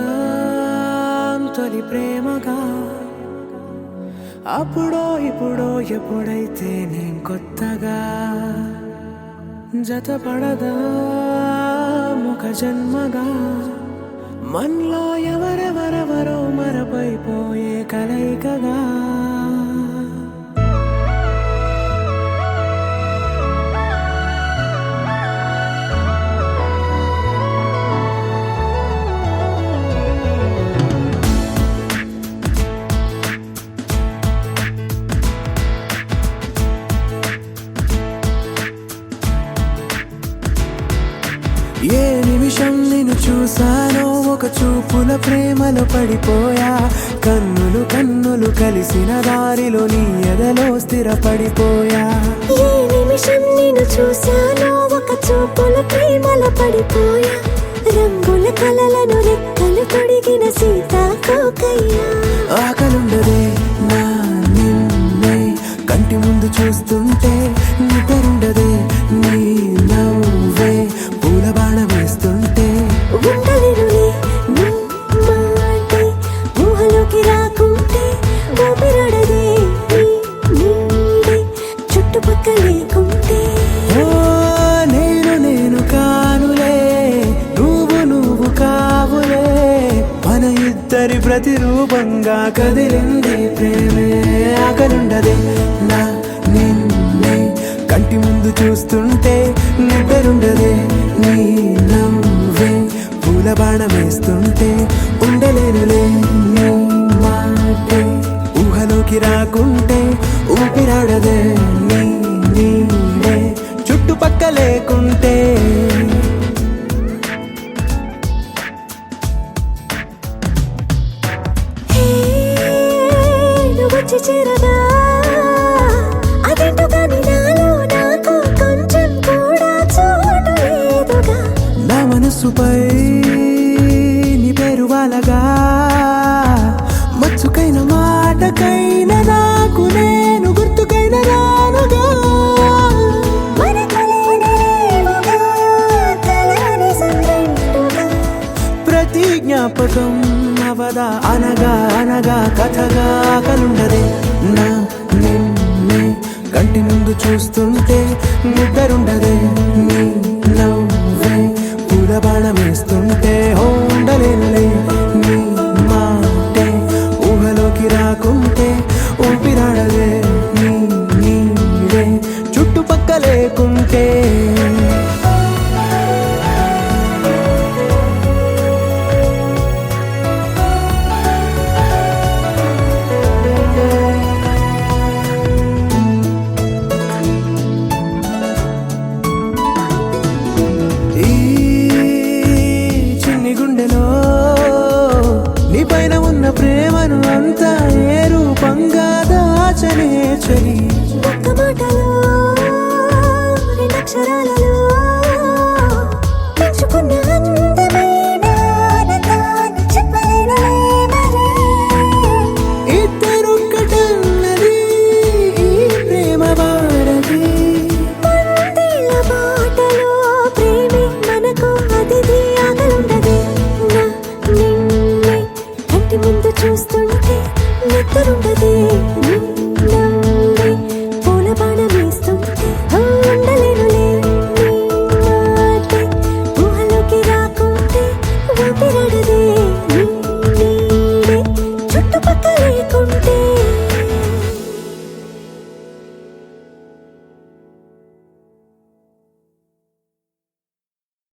మొదలవుదాం తొలి ప్రేమగా అప్పుడో ఇప్పుడో ఎప్పుడైతే నేను కొత్తగా జతపడదా ఒక జన్మగా మనలో ఎవరెవరెవరో మరపైపోయే కలయికగా ఏ నిమిషం నిన్ను చూసానో ఒక చూపుల ప్రేమలో పడిపోయా కన్నులు కన్నులు కలిసిన దారిలో నీ ఎదలో స్థిరపడిపోయా ఏ నిమిషం నిన్ను చూసానో ఒక చూపుల ప్రేమలో పడిపోయా రంగుల కలలను రెక్కలు తొడిగిన సీతాకోకయ్యా ఆకలుండదే నా నిన్నే కంటి ముందు చూస్తుంటే నిద్రుండదే నీ నవ్వే పూల బాణ వేస్తుంటే ఉండలేనులే నీ మాటే ఊహలోకి రాకుంటే ఊపిరాడదే నీ నీడే చుట్టుపక్కల లేకుంటే ఓ నేను కానులే నువ్వు కావులే మన ఇద్దరి ప్రతిరూపంగా కదిలింది ప్రేమే ఆకలుండదే నా నిన్నే కంటి ముందు చూస్తుంటే నిద్రుండదే నీ నవ్వే పూల బాణ వేస్తుంటే ఉండలేనులే నీ మాటే ఊహలోకి రాకుంటే ఊపిరాడదే నీ నీడే చుట్టుపక్క లేకుంటే హే నువ్వు వచ్చి చేరగా అదేంటో కానీ నాలో నాకు కొంచెం కూడా చోటు లేదుగా నా మనసుపై నీ పేరు వాలగా మచ్చుకైన మాటకైన నాకు నేను గుర్తుకైన రానుగా మన కలయికలేవుగా కలని సంరెండుగా ప్రతి జ్ఞాపకం అవదా అనగా అనగా కథగా కలుండదే నా నిన్నే కంటి ముందు చూస్తుంటే నిద్రుండదే నీ నవ్వే పూల బాణం వేస్తుంటే ఉండలేనులే నీ మాటే ఊహలోకి రాకుంటే ఊపిరాడదే నీ నీడే చుట్టుపక్క లేకుంటే ఈ చిన్ని గుండెలో నీ పైన ఉన్న ప్రేమను అంతా ఏ రూపంగా దాచనే చలి ఒక్క మాటలో రెండక్షరాలలో పెంచుకున్న అందమైన ఆనందాన్ని చెప్పలేనులే మరి. ఇద్దరొక్కటన్నది ఈ ప్రేమ వాడది వందేళ్ల బాటలో ప్రేమే మనకు అతిథి ఆగలుండదే నా నిన్నే కంటి ముందు చూస్తుంటే